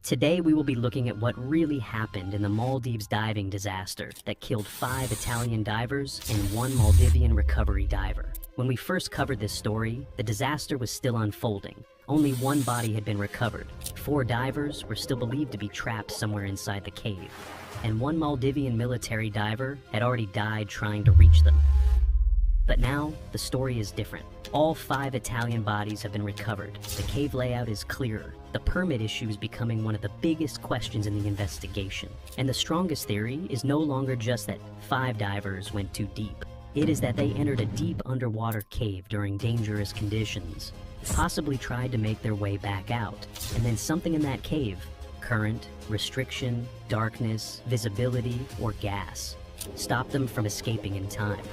Today we will be looking at what really happened in the Maldives diving disaster that killed 5 Italian divers and 1 Maldivian recovery diver. When we first covered this story, the disaster was still unfolding. Only 1 body had been recovered. 4 divers were still believed to be trapped somewhere inside the cave, and 1 Maldivian military diver had already died trying to reach them. But now, the story is different. All 5 Italian bodies have been recovered. The cave layout is clearer. The permit issue is becoming one of the biggest questions in the investigation. And the strongest theory is no longer just that 5 divers went too deep. It is that they entered a deep underwater cave during dangerous conditions, possibly tried to make their way back out, and then something in that cave, current, restriction, darkness, visibility, or gas, stopped them from escaping in time.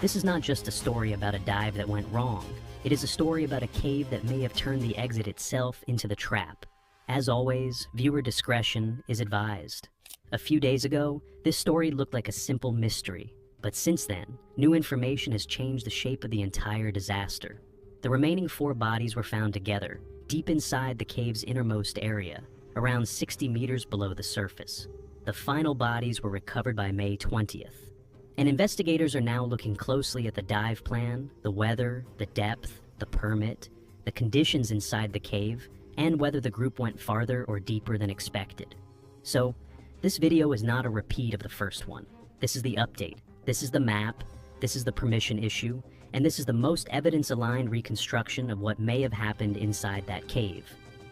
This is not just a story about a dive that went wrong. It is a story about a cave that may have turned the exit itself into the trap. As always, viewer discretion is advised. A few days ago, this story looked like a simple mystery, but since then, new information has changed the shape of the entire disaster. The remaining 4 bodies were found together, deep inside the cave's innermost area, around 60 meters below the surface. The final bodies were recovered by May 20th. And investigators are now looking closely at the dive plan, the weather, the depth, the permit, the conditions inside the cave, and whether the group went farther or deeper than expected. So, this video is not a repeat of the first one. This is the update. This is the map. This is the permission issue. And this is the most evidence-aligned reconstruction of what may have happened inside that cave.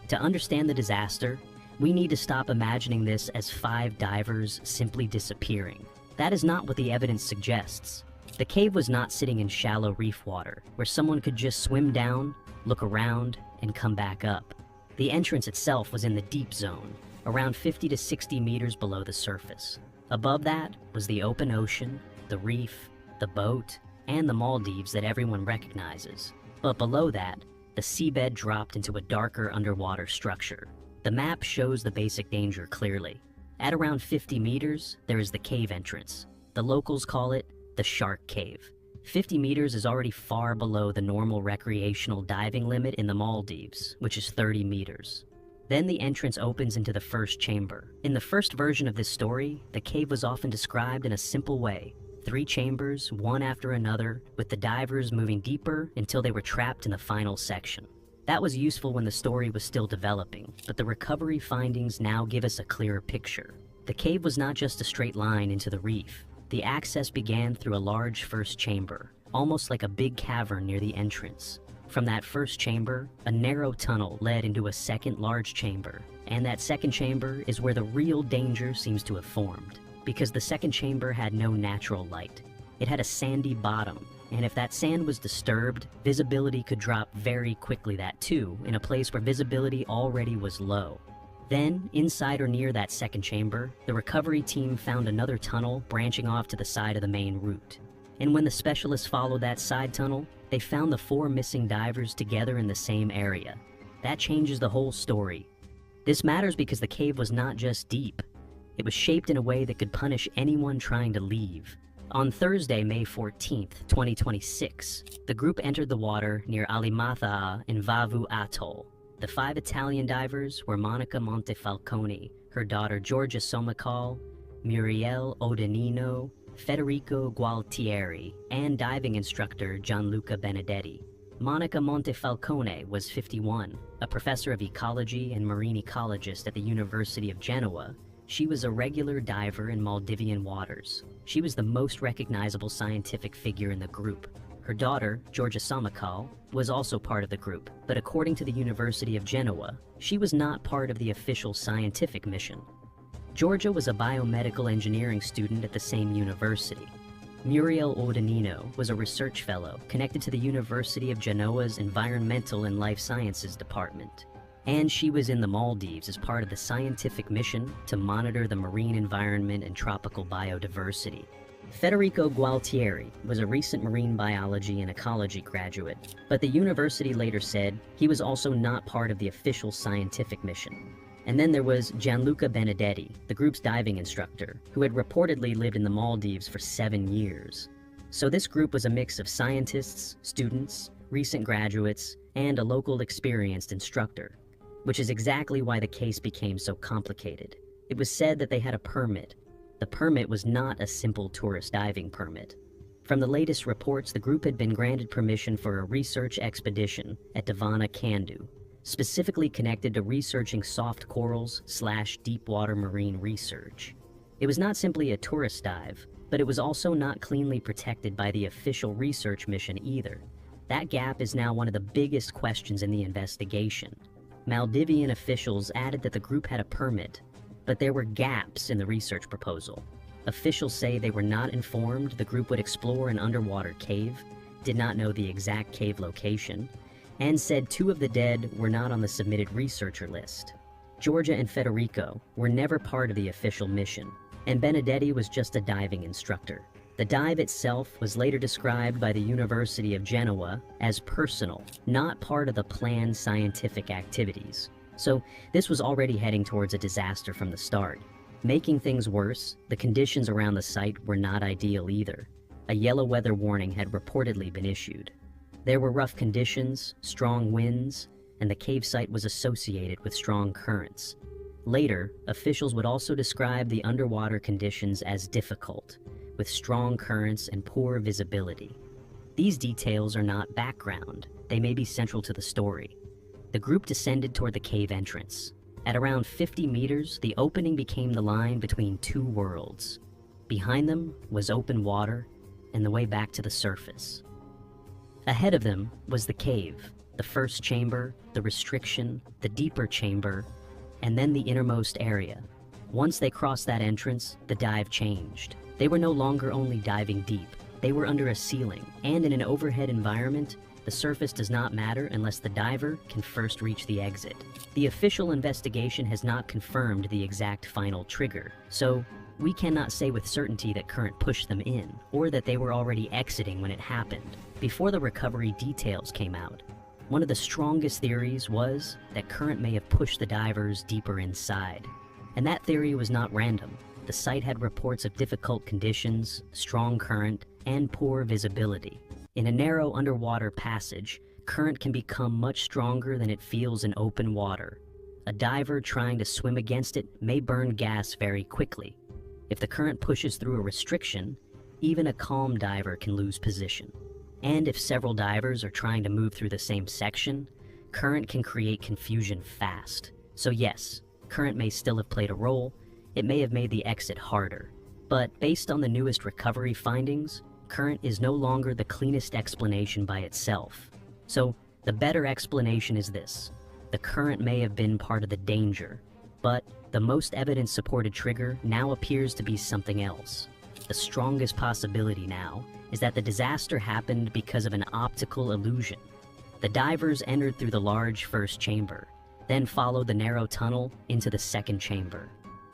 To understand the disaster, we need to stop imagining this as 5 divers simply disappearing. That is not what the evidence suggests. The cave was not sitting in shallow reef water, where someone could just swim down, look around, and come back up. The entrance itself was in the deep zone, around 50 to 60 meters below the surface. Above that was the open ocean, the reef, the boat, and the Maldives that everyone recognizes. But below that, the seabed dropped into a darker underwater structure. The map shows the basic danger clearly. At around 50 meters, there is the cave entrance. The locals call it the Shark Cave. 50 meters is already far below the normal recreational diving limit in the Maldives, which is 30 meters. Then the entrance opens into the first chamber. In the first version of this story, the cave was often described in a simple way. 3 chambers, one after another, with the divers moving deeper until they were trapped in the final section. That was useful when the story was still developing, but the recovery findings now give us a clearer picture. The cave was not just a straight line into the reef. The access began through a large first chamber, almost like a big cavern near the entrance. From that first chamber, a narrow tunnel led into a second large chamber, and that second chamber is where the real danger seems to have formed, because the second chamber had no natural light. It had a sandy bottom, and if that sand was disturbed, visibility could drop very quickly, that too, in a place where visibility already was low. Then, inside or near that second chamber, the recovery team found another tunnel branching off to the side of the main route. And when the specialists followed that side tunnel, they found the 4 missing divers together in the same area. That changes the whole story. This matters because the cave was not just deep. It was shaped in a way that could punish anyone trying to leave. On Thursday, May 14th, 2026, the group entered the water near Alimatha'a in Vavu Atoll. The 5 Italian divers were Monica Montefalcone, her daughter Giorgia Somacal, Muriel Odenino, Federico Gualtieri, and diving instructor Gianluca Benedetti. Monica Montefalcone was 51, a professor of ecology and marine ecologist at the University of Genoa. She was a regular diver in Maldivian waters. She was the most recognizable scientific figure in the group. Her daughter, Giorgia Somacal, was also part of the group, but according to the University of Genoa, she was not part of the official scientific mission. Giorgia was a biomedical engineering student at the same university. Muriel Odenino was a research fellow connected to the University of Genoa's Environmental and Life Sciences Department. And she was in the Maldives as part of the scientific mission to monitor the marine environment and tropical biodiversity. Federico Gualtieri was a recent marine biology and ecology graduate, but the university later said he was also not part of the official scientific mission. And then there was Gianluca Benedetti, the group's diving instructor, who had reportedly lived in the Maldives for 7 years. So this group was a mix of scientists, students, recent graduates, and a local experienced instructor. which is exactly why the case became so complicated. It was said that they had a permit. The permit was not a simple tourist diving permit. From the latest reports, the group had been granted permission for a research expedition at Davana Kandu, specifically connected to researching soft corals/deepwater marine research. It was not simply a tourist dive, but it was also not cleanly protected by the official research mission either. That gap is now one of the biggest questions in the investigation. Maldivian officials added that the group had a permit, but there were gaps in the research proposal. Officials say they were not informed the group would explore an underwater cave, did not know the exact cave location, and said 2 of the dead were not on the submitted researcher list. Georgia and Federico were never part of the official mission, and Benedetti was just a diving instructor. The dive itself was later described by the University of Genoa as personal, not part of the planned scientific activities. So this was already heading towards a disaster from the start. Making things worse, the conditions around the site were not ideal either. A yellow weather warning had reportedly been issued. There were rough conditions, strong winds, and the cave site was associated with strong currents. Later, officials would also describe the underwater conditions as difficult, with strong currents and poor visibility. These details are not background, they may be central to the story. The group descended toward the cave entrance. At around 50 meters, the opening became the line between 2 worlds. Behind them was open water and the way back to the surface. Ahead of them was the cave, the first chamber, the restriction, the deeper chamber, and then the innermost area. Once they crossed that entrance, the dive changed. They were no longer only diving deep, they were under a ceiling, and in an overhead environment, the surface does not matter unless the diver can first reach the exit. The official investigation has not confirmed the exact final trigger, so we cannot say with certainty that current pushed them in, or that they were already exiting when it happened. Before the recovery details came out, one of the strongest theories was that current may have pushed the divers deeper inside. And that theory was not random. The site had reports of difficult conditions, strong current, and poor visibility. In a narrow underwater passage, current can become much stronger than it feels in open water. A diver trying to swim against it may burn gas very quickly. If the current pushes through a restriction, even a calm diver can lose position. And if several divers are trying to move through the same section, current can create confusion fast. So yes, current may still have played a role, it may have made the exit harder. But based on the newest recovery findings, current is no longer the cleanest explanation by itself. So the better explanation is this: the current may have been part of the danger, but the most evidence-supported trigger now appears to be something else. The strongest possibility now is that the disaster happened because of an optical illusion. The divers entered through the large first chamber, then followed the narrow tunnel into the second chamber.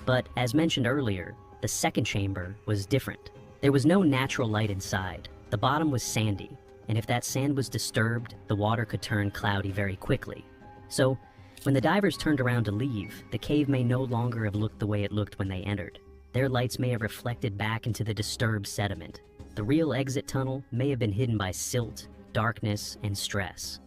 But as mentioned earlier, the second chamber was different. There was no natural light inside. The bottom was sandy, and if that sand was disturbed, the water could turn cloudy very quickly. So, when the divers turned around to leave, the cave may no longer have looked the way it looked when they entered. Their lights may have reflected back into the disturbed sediment. The real exit tunnel may have been hidden by silt, darkness, and stress.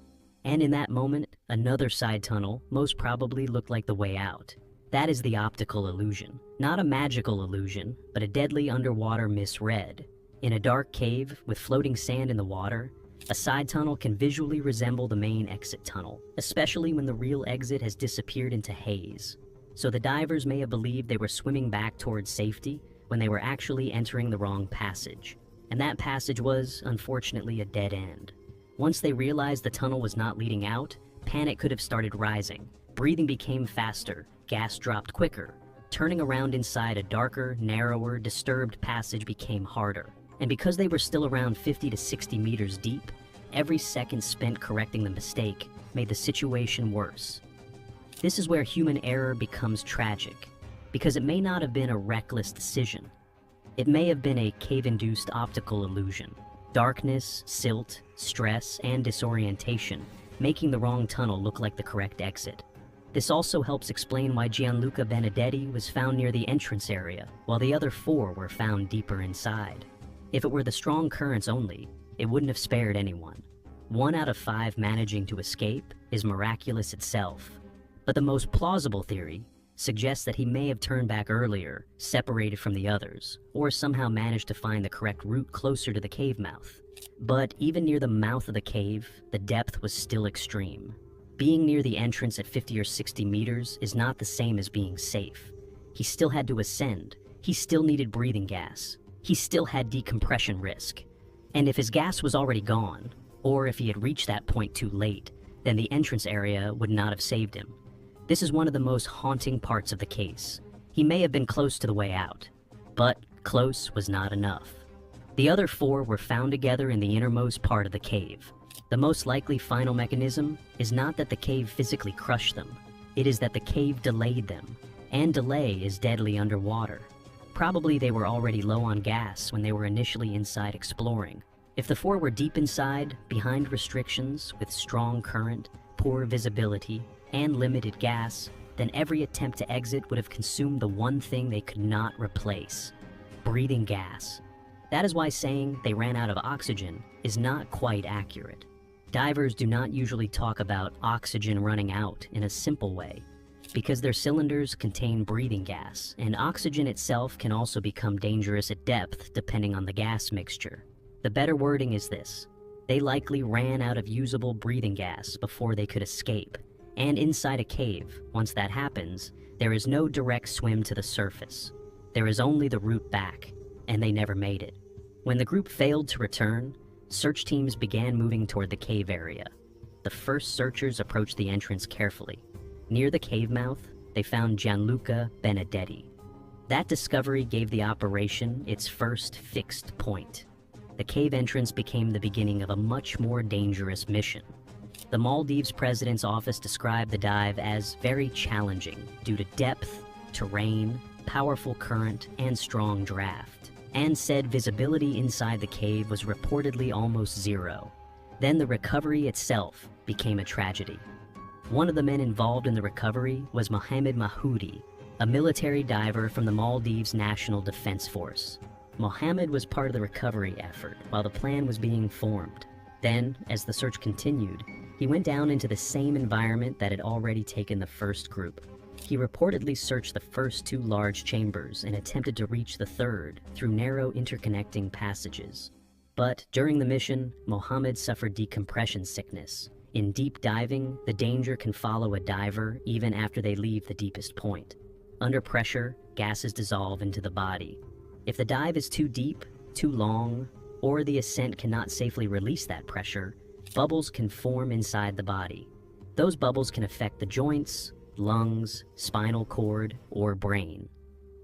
And in that moment, another side tunnel most probably looked like the way out. That is the optical illusion. Not a magical illusion, but a deadly underwater misread. In a dark cave with floating sand in the water, a side tunnel can visually resemble the main exit tunnel, especially when the real exit has disappeared into haze. So the divers may have believed they were swimming back towards safety when they were actually entering the wrong passage. And that passage was, unfortunately, a dead end. Once they realized the tunnel was not leading out, panic could have started rising. Breathing became faster, gas dropped quicker. Turning around inside a darker, narrower, disturbed passage became harder. And because they were still around 50 to 60 meters deep, every second spent correcting the mistake made the situation worse. This is where human error becomes tragic, because it may not have been a reckless decision. It may have been a cave-induced optical illusion. Darkness, silt, stress, and disorientation, making the wrong tunnel look like the correct exit. This also helps explain why Gianluca Benedetti was found near the entrance area, while the other 4 were found deeper inside. If it were the strong currents only, it wouldn't have spared anyone. 1 out of 5 managing to escape is miraculous itself. But the most plausible theory suggests that he may have turned back earlier, separated from the others, or somehow managed to find the correct route closer to the cave mouth. But even near the mouth of the cave, the depth was still extreme. Being near the entrance at 50 or 60 meters is not the same as being safe. He still had to ascend. He still needed breathing gas. He still had decompression risk. And if his gas was already gone, or if he had reached that point too late, then the entrance area would not have saved him. This is one of the most haunting parts of the case. He may have been close to the way out, but close was not enough. The other 4 were found together in the innermost part of the cave. The most likely final mechanism is not that the cave physically crushed them. It is that the cave delayed them, and delay is deadly underwater. Probably they were already low on gas when they were initially inside exploring. If the 4 were deep inside, behind restrictions, with strong current, poor visibility, and limited gas, then every attempt to exit would have consumed the one thing they could not replace: breathing gas. That is why saying they ran out of oxygen is not quite accurate. Divers do not usually talk about oxygen running out in a simple way, because their cylinders contain breathing gas, and oxygen itself can also become dangerous at depth depending on the gas mixture. The better wording is this: they likely ran out of usable breathing gas before they could escape. And inside a cave, once that happens, there is no direct swim to the surface. There is only the route back, and they never made it. When the group failed to return, search teams began moving toward the cave area. The first searchers approached the entrance carefully. Near the cave mouth, they found Gianluca Benedetti. That discovery gave the operation its first fixed point. The cave entrance became the beginning of a much more dangerous mission. The Maldives president's office described the dive as very challenging due to depth, terrain, powerful current, and strong draft, and said visibility inside the cave was reportedly almost zero. Then the recovery itself became a tragedy. One of the men involved in the recovery was Mohammed Mahoudi, a military diver from the Maldives National Defense Force. Mohammed was part of the recovery effort while the plan was being formed. Then, as the search continued, he went down into the same environment that had already taken the first group. He reportedly searched the first 2 large chambers and attempted to reach the third through narrow interconnecting passages. But during the mission, Mohammed suffered decompression sickness. In deep diving, the danger can follow a diver even after they leave the deepest point. Under pressure, gases dissolve into the body. If the dive is too deep, too long, or the ascent cannot safely release that pressure, bubbles can form inside the body. Those bubbles can affect the joints, lungs, spinal cord, or brain.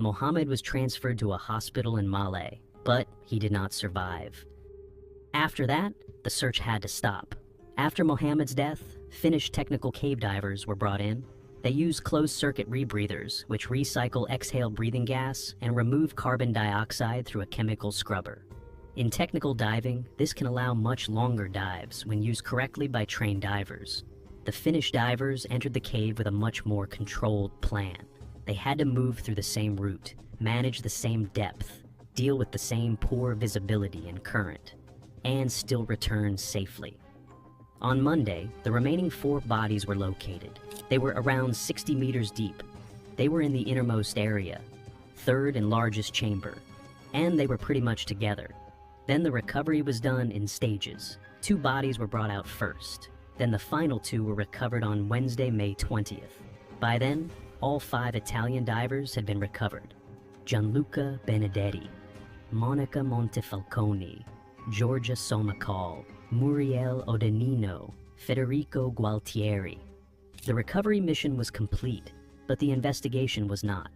Mohammed was transferred to a hospital in Malé, but he did not survive. After that, the search had to stop. After Mohammed's death, Finnish technical cave divers were brought in. They use closed-circuit rebreathers, which recycle exhaled breathing gas and remove carbon dioxide through a chemical scrubber. In technical diving, this can allow much longer dives when used correctly by trained divers. The Finnish divers entered the cave with a much more controlled plan. They had to move through the same route, manage the same depth, deal with the same poor visibility and current, and still return safely. On Monday, the remaining 4 bodies were located. They were around 60 meters deep. They were in the innermost area, third and largest chamber, and they were pretty much together. Then the recovery was done in stages. 2 bodies were brought out first. Then the final 2 were recovered on Wednesday, May 20th. By then, all 5 Italian divers had been recovered. Gianluca Benedetti, Monica Montefalcone, Giorgia Somacal, Muriel Odenino, Federico Gualtieri. The recovery mission was complete, but the investigation was not.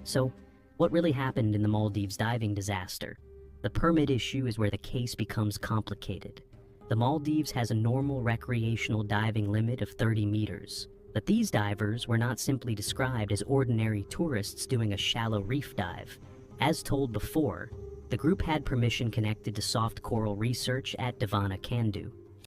So, what really happened in the Maldives diving disaster? The permit issue is where the case becomes complicated. The Maldives has a normal recreational diving limit of 30 meters, but these divers were not simply described as ordinary tourists doing a shallow reef dive. As told before, the group had permission connected to soft coral research at Devana Kandu.